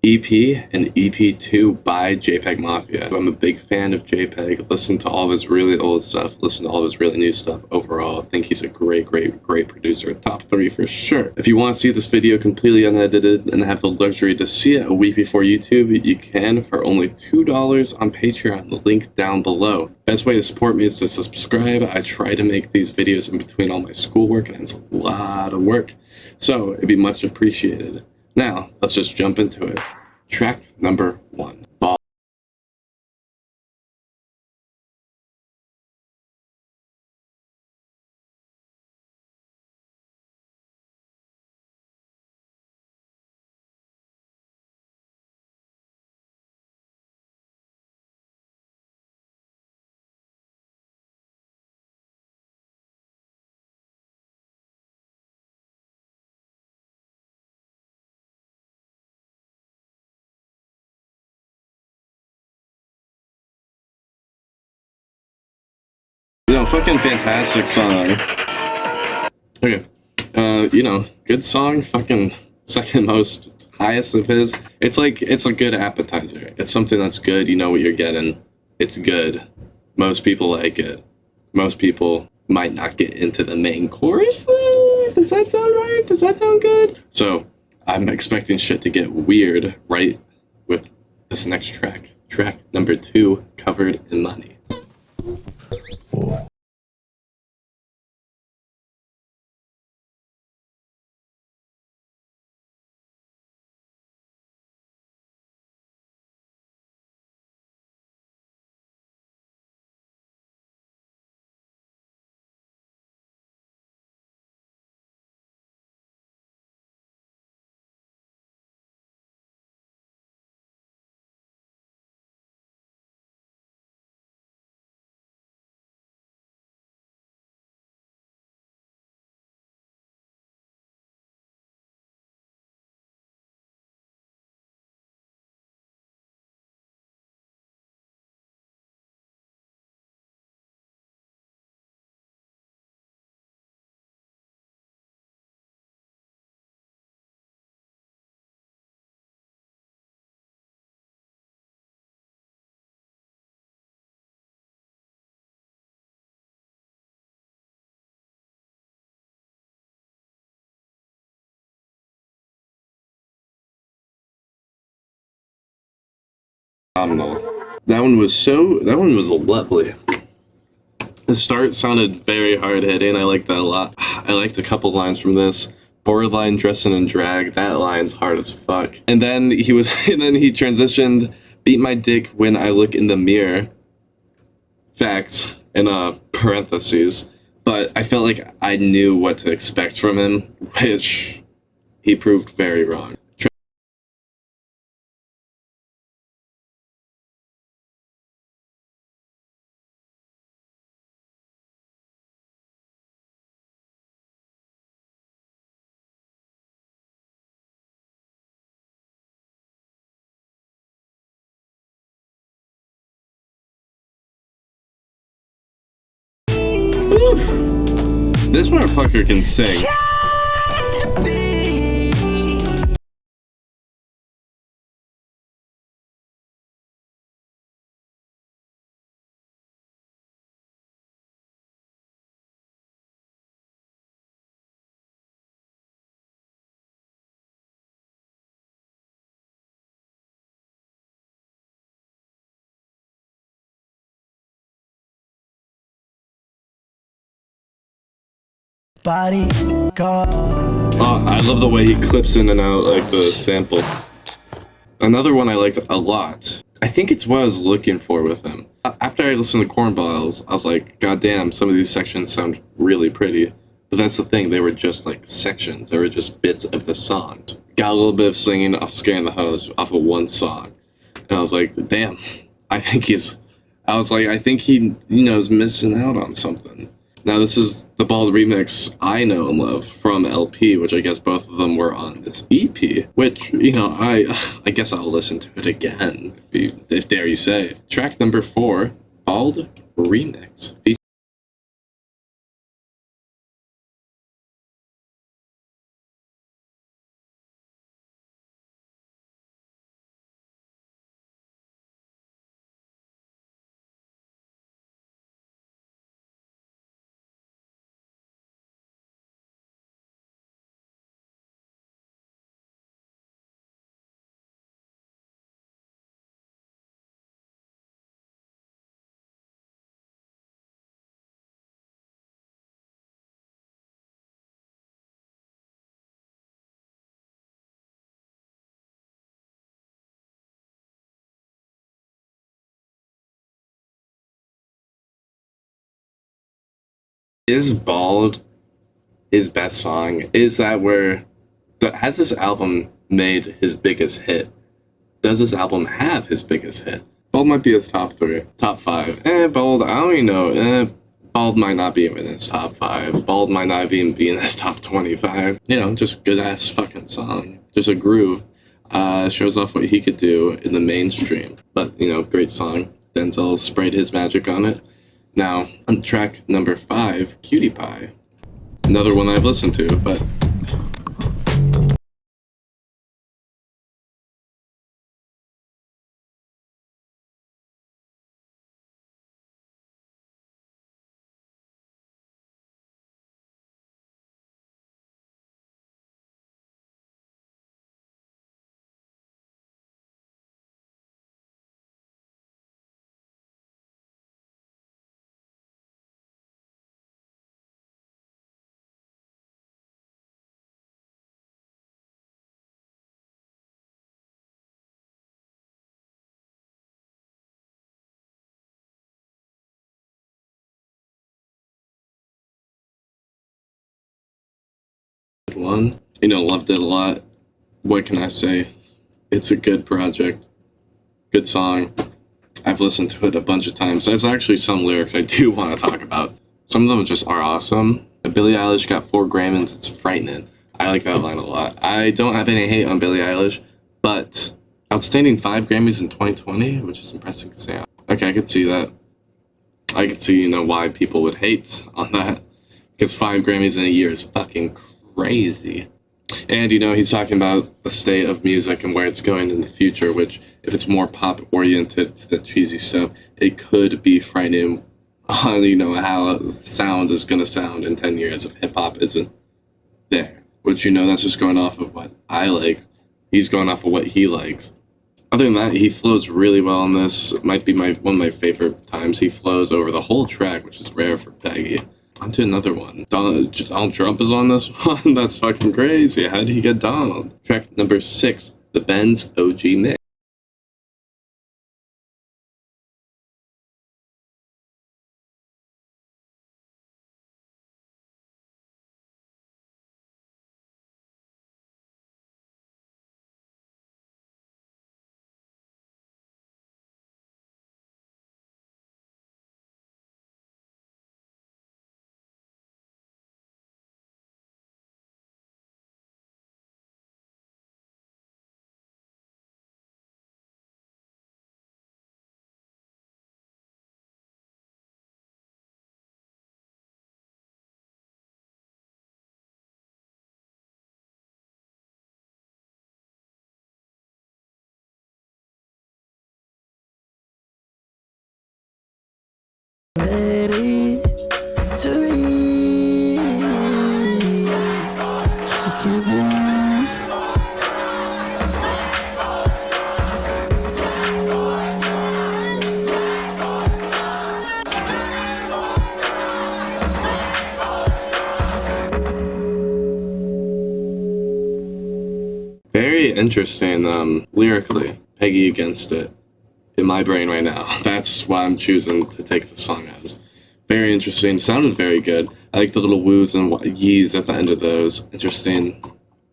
EP and EP2 by Jpegmafia. I'm a big fan of JPEG. Listen to all of his really old stuff. Listen to all of his really new stuff. Overall, I think he's a great producer. Top 3 for sure. If you want to see this video completely unedited and have the luxury to see it a week before YouTube, you can for only $2 on Patreon. The link down below. Best way to support me is to subscribe. I try to make these videos in between all my schoolwork, and it's a lot of work, so it'd be much appreciated. Now, let's just jump into it. Track number 1. Ball. Fucking fantastic song. Okay. Good song, fucking second most highest of his. It's like, it's a good appetizer. It's something that's good, you know what you're getting. It's good. Most people like it. Most people might not get into the main chorus though. Does that sound right? Does that sound good? So, I'm expecting shit to get weird right with this next track. Track number 2, Covered in Money. That one was lovely. The start sounded very hard-hitting. I like that a lot. I liked a couple lines from this. Borderline dressing in drag. That line's hard as fuck. And then he transitioned. Beat my dick when I look in the mirror. Facts in parentheses. But I felt like I knew what to expect from him, which he proved very wrong. This motherfucker can sing. Oh, I love the way he clips in and out like the sample. Another one I liked a lot. I think it's what I was looking for with him. After I listened to Cornballs, I was like, God damn, some of these sections sound really pretty. But that's the thing, they were just like sections. They were just bits of the song. Got a little bit of singing off Scaring the Hoes off of one song. And I was like, damn, I think he, is missing out on something. Now this is the Bald remix I know and love from LP, which I guess both of them were on this EP, which, I guess I'll listen to it again, if dare you say. Track number 4, Bald remix. Is Bald his best song? Is that where has this album made his biggest hit? Does this album have his biggest hit? Bald might be his top 3, top 5. Bald, I don't even know. Bald might not be in his top 5. Bald might not even be in his top 25. You know, just good ass fucking song. Just a groove. Shows off what he could do in the mainstream. But, you know, great song. Denzel sprayed his magic on it. Now, on track number 5, Cutie Pie. Another one I've listened to, but one, you know, loved it a lot. What can I say? It's a good project, good song. I've listened to it a bunch of times. There's actually some lyrics I do want to talk about. Some of them just are awesome. Billie Eilish got 4 Grammys. It's frightening. I like that line a lot. I don't have any hate on Billie Eilish, but outstanding 5 Grammys in 2020, which is impressive to say. Okay, I could see that. I could see, you know, why people would hate on that. Because 5 Grammys in a year is fucking crazy. And, you know, he's talking about the state of music and where it's going in the future, which, if it's more pop-oriented to the cheesy stuff, it could be frightening on, you know, how sound is going to sound in 10 years if hip-hop isn't there. Which, you know, that's just going off of what I like. He's going off of what he likes. Other than that, he flows really well on this. It might be one of my favorite times he flows over the whole track, which is rare for Peggy. On to another one. Donald Trump is on this one? That's fucking crazy. How did he get Donald? Track number 6, the Benz OG Mix. Ready to read. Very interesting, lyrically. Peggy against it. In my brain right now. That's why I'm choosing to take the song as. Very interesting. Sounded very good. I like the little woos and yees at the end of those. Interesting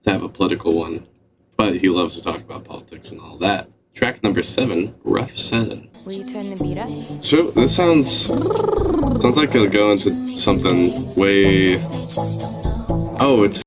to have a political one. But he loves to talk about politics and all that. Track number 7, Rough 7. Will you turn the beat up? So this sounds like it'll go into something way. Oh, it's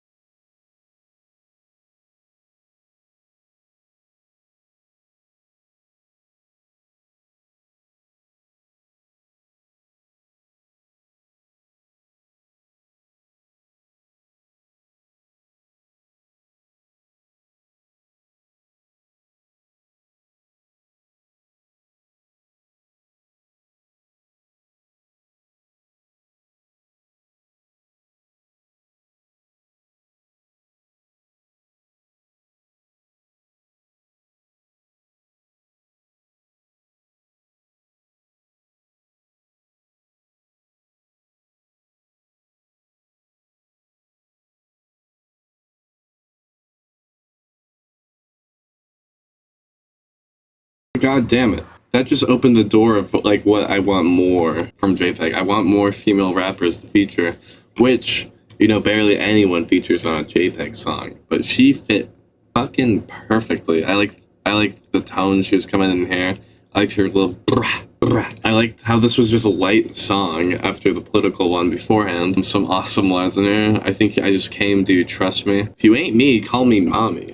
God damn it. that just opened the door of like what I want more from JPEG. I want more female rappers to feature, which, you know, barely anyone features on a JPEG song, but she fit fucking perfectly. I liked the tone she was coming in here. I liked her little brah, brah. I liked how this was just a light song after the political one beforehand. Some awesome lines in there. I think I just came, dude, trust me. If you ain't me, call me mommy.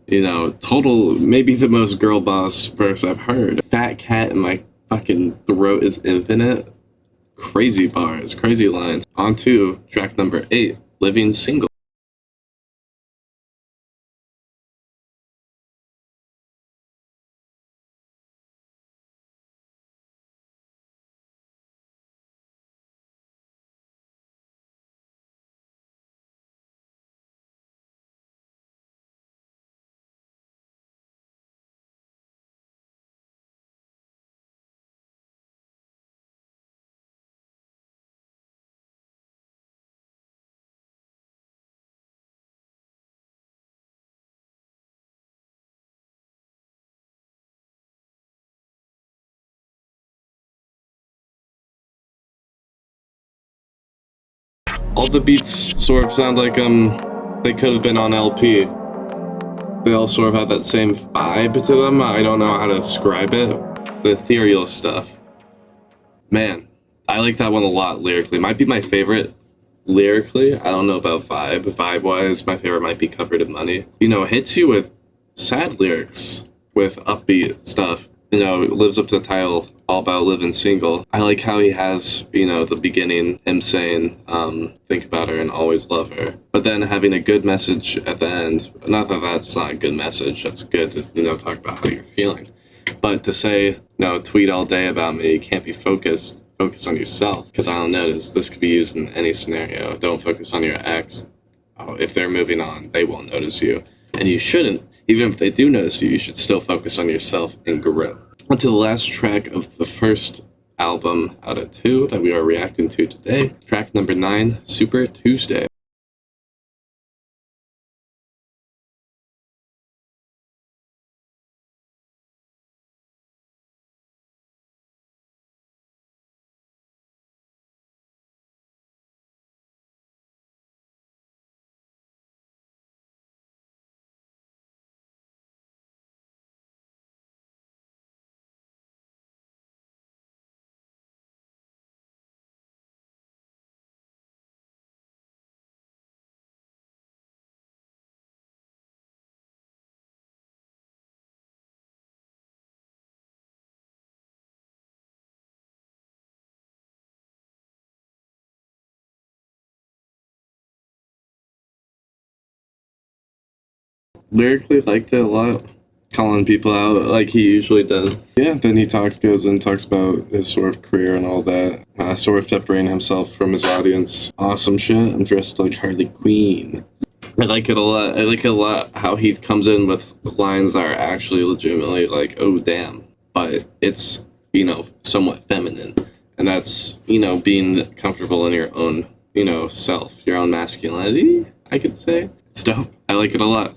You know, total, maybe the most girl boss verse I've heard. Fat cat in my fucking throat is infinite. Crazy bars, crazy lines. On to track number 8, Living Single. All the beats sort of sound like they could have been on LP. They all sort of have that same vibe to them. I don't know how to describe it. The ethereal stuff. Man, I like that one a lot lyrically. Might be my favorite lyrically. I don't know about vibe. Vibe-wise, my favorite might be Covered in Money. You know, it hits you with sad lyrics, with upbeat stuff. You know, it lives up to the title, all about living single. I like how he has, you know, the beginning, him saying, think about her and always love her. But then having a good message at the end. Not that that's not a good message. That's good to, you know, talk about how you're feeling. But to say, no, tweet all day about me, you can't be focused. Focus on yourself. Because I don't notice. This could be used in any scenario. Don't focus on your ex. Oh, if they're moving on, they won't notice you. And you shouldn't. Even if they do notice you, you should still focus on yourself and grow. On to the last track of the first album out of 2 that we are reacting to today. Track number 9, Super Tuesday. Lyrically liked it a lot, calling people out like he usually does. Yeah, then he goes and talks about his sort of career and all that, sort of separating himself from his audience. Awesome shit. I'm dressed like Harley Quinn. I like it a lot. I like it a lot how he comes in with lines that are actually legitimately like, oh damn, but it's, you know, somewhat feminine, and that's, you know, being comfortable in your own, you know, self, your own masculinity, I could say. It's dope. I like it a lot.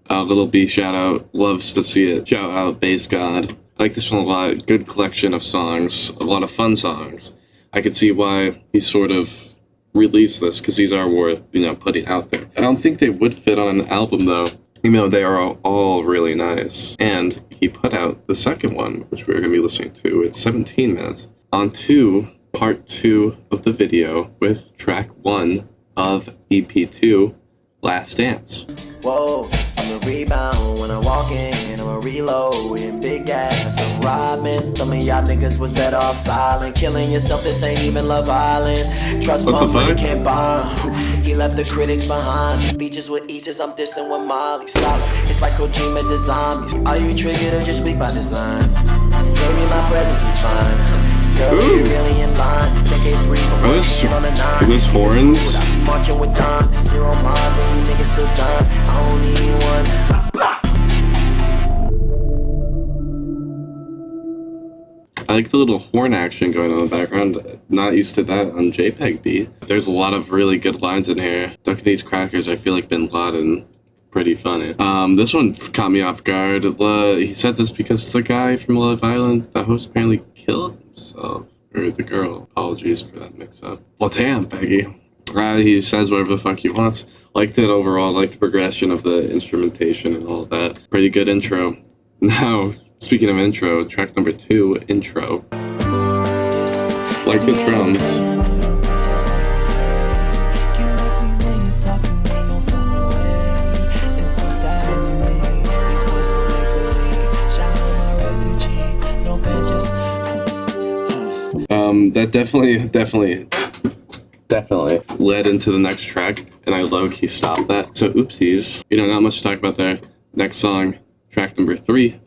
Little B shout out, loves to see it. Shout out Bass God. I like this one a lot. Good collection of songs, a lot of fun songs. I could see why he sort of released this, because these are worth, you know, putting out there. I don't think they would fit on an album though, even though they are all really nice. And he put out the second one, which we're gonna be listening to. It's 17 minutes. On to part 2 of the video with track 1 of EP2, Last Dance. Whoa, I'm a rebound when I walk in, I'm a reload in big gas, I'm robbing. Some of y'all niggas was better off silent, killing yourself, this ain't even Love Island. Trust fund money can't bond. He left the critics behind. Beaches with Easties, I'm distant with Molly. Solid, it's like Kojima the zombies. Are you triggered or just weak by design? Maybe my presence is fine. Girl, you really in line. Take it 3, but on the 9. Is this horns? Marching with Don, 0 miles and you niggas still done. I don't need one. I like the little horn action going on in the background. Not used to that on JPEG beat. There's a lot of really good lines in here. Dunking these crackers, I feel like Bin Laden. pretty funny. This one caught me off guard. He said this because the guy from Love Island, the host, apparently killed himself. Or the girl. Apologies for that mix-up. Well, damn, Peggy. He says whatever the fuck he wants. Liked it overall. Liked the progression of the instrumentation and all that. Pretty good intro. Now, speaking of intro, track number 2, intro. Like the drums. That definitely led into the next track, and I low-key stopped that. So oopsies. You know, not much to talk about there. Next song, track number 3.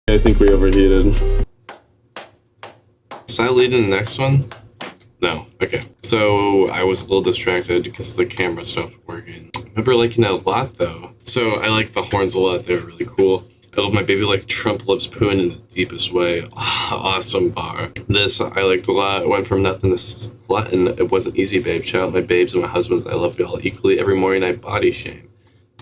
I think we overheated. Should I lead in the next one? No. Okay. So I was a little distracted because the camera stopped working. I remember liking it a lot though. So I like the horns a lot. They're really cool. I love my baby like Trump loves Poon in the deepest way. Awesome bar. This I liked a lot. It went from nothing to slutting. It wasn't easy, babe. Shout out my babes and my husbands. I love y'all equally. Every morning I body shame.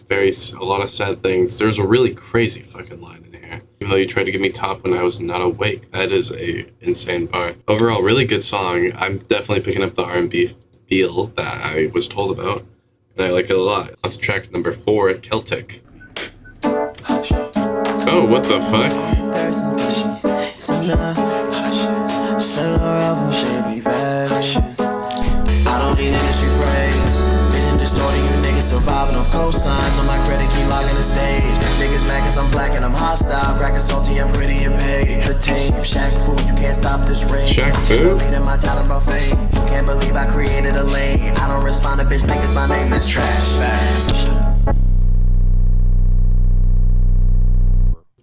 A lot of sad things. There's a really crazy fucking line in here. Even though you tried to give me top when I was not awake. That is a insane bar. Overall, really good song. I'm definitely picking up the R&B feel that I was told about. And I like it a lot. On to track number 4, Celtic. Oh, what the fuck? I don't need industry praise. Vision distorting, you niggas surviving off cosign. On my credit, keep logging the stage. Niggas mad cause I'm black and I'm hostile. Cracking salty, I'm pretty and paid. The team, Shaq food, you can't stop this rage. Shaq food? Leading my talent buffet. You can't believe I created a lane. I don't respond to bitch niggas, my name is trash.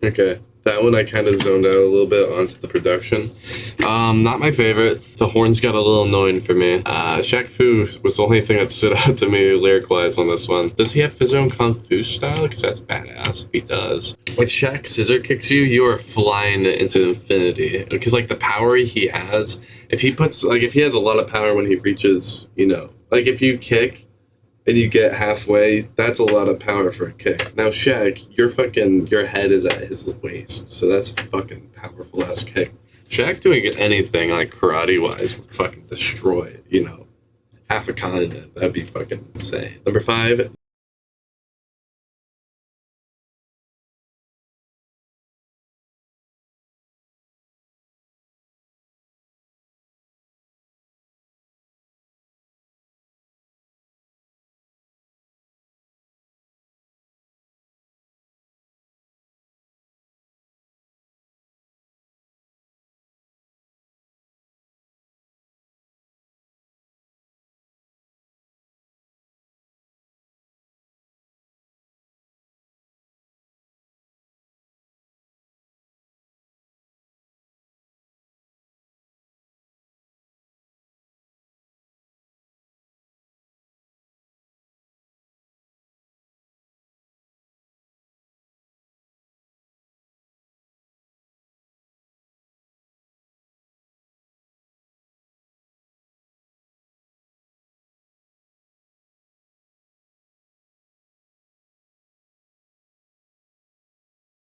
Okay. That one I kind of zoned out a little bit onto the production. Not my favorite. The horns got a little annoying for me. Shaq Fu was the only thing that stood out to me lyric-wise on this one. Does he have his own Kung Fu style? Because that's badass if he does. If Shaq scissor kicks you, you are flying into infinity. Because like the power he has, if he has a lot of power when he reaches, you know, like if you kick and you get halfway, that's a lot of power for a kick. Now, Shaq, your head is at his waist, so that's a fucking powerful ass kick. Shaq doing anything like karate wise would fucking destroy, you know, half a continent. That'd be fucking insane. Number 5,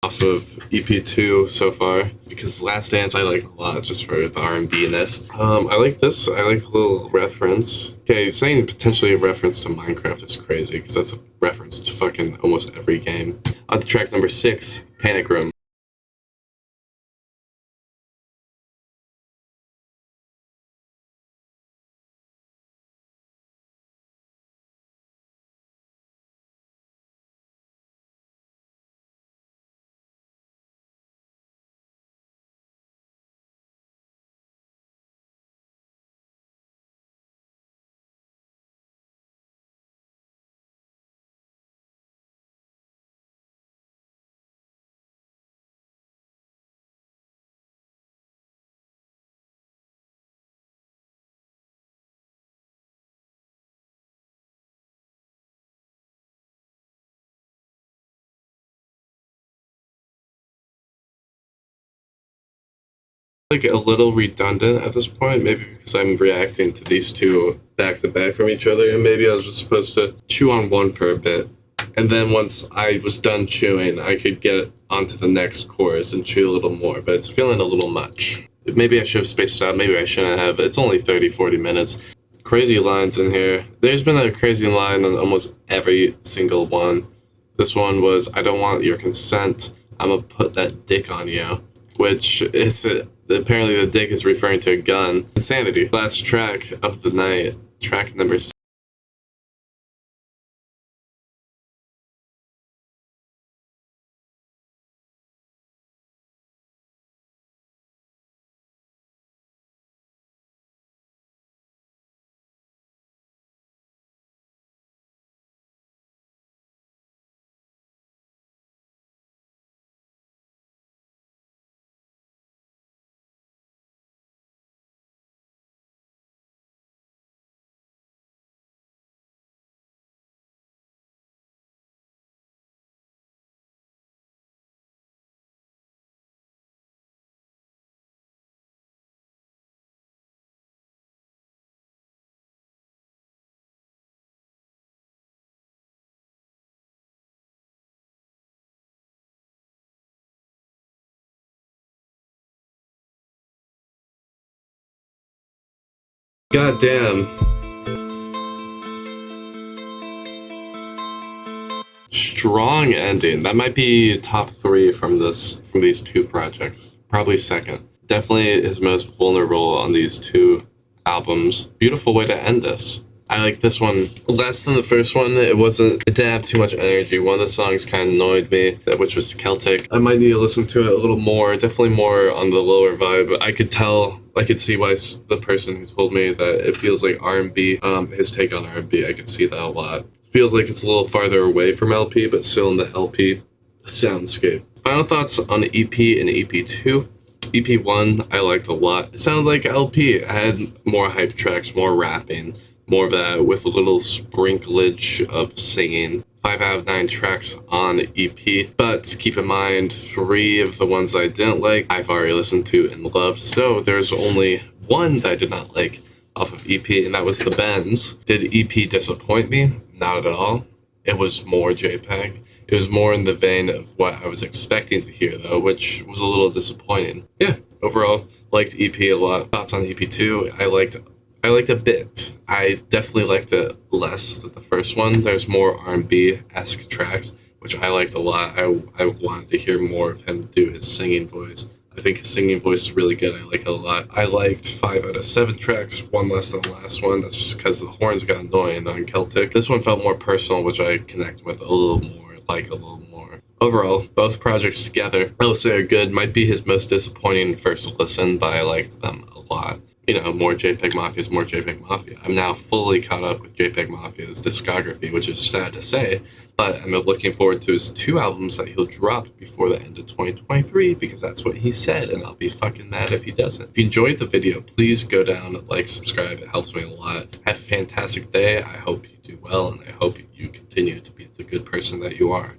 off of EP2 so far, because Last Dance I like a lot just for the R&B-ness. I like this. I like the little reference. Okay, saying potentially a reference to Minecraft is crazy, because that's a reference to fucking almost every game. On to track number 6, Panic Room. Like a little redundant at this point, maybe because I'm reacting to these two back to back from each other, and maybe I was just supposed to chew on one for a bit, and then once I was done chewing, I could get onto the next chorus and chew a little more, but it's feeling a little much. Maybe I should have spaced it out, maybe I shouldn't have. It's only 30-40 minutes. Crazy lines in here. There's been a crazy line on almost every single one. This one was, I don't want your consent, I'm gonna put that dick on you, which is apparently the dick is referring to a gun. Insanity. Last track of the night, track number 6. God damn. Strong ending. That might be top 3 from these two projects. Probably second. Definitely his most vulnerable on these two albums. Beautiful way to end this. I like this one less than the first one. It didn't have too much energy. One of the songs kind of annoyed me, which was Celtic. I might need to listen to it a little more, definitely more on the lower vibe. I could see why the person who told me that it feels like R&B, his take on R&B, I could see that a lot. Feels like it's a little farther away from LP, but still in the LP soundscape. Final thoughts on EP and EP2. EP1 I liked a lot. It sounded like LP. I had more hype tracks, more rapping, more of that with a little sprinklage of singing. 5 out of 9 tracks on EP, but keep in mind 3 of the ones I didn't like I've already listened to and loved, so there's only one that I did not like off of EP, and that was The Bends. Did EP disappoint me? Not at all. It was more JPEG. It was more in the vein of what I was expecting to hear, though, which was a little disappointing. Yeah, overall, liked EP a lot. Thoughts on EP2? I liked a bit. I definitely liked it less than the first one. There's more R&B-esque tracks, which I liked a lot. I wanted to hear more of him do his singing voice. I think his singing voice is really good. I like it a lot. I liked 5 out of 7 tracks, one less than the last one. That's just because the horns got annoying on Celtic. This one felt more personal, which I connect with a little more, like a little more. Overall, both projects together, I will say are good. Might be his most disappointing first listen, but I liked them a lot. You know, more Jpegmafia is more Jpegmafia. I'm now fully caught up with Jpegmafia's discography, which is sad to say, but I'm looking forward to his 2 albums that he'll drop before the end of 2023, because that's what he said, and I'll be fucking mad if he doesn't. If you enjoyed the video, please go down, like, subscribe. It helps me a lot. Have a fantastic day. I hope you do well, and I hope you continue to be the good person that you are.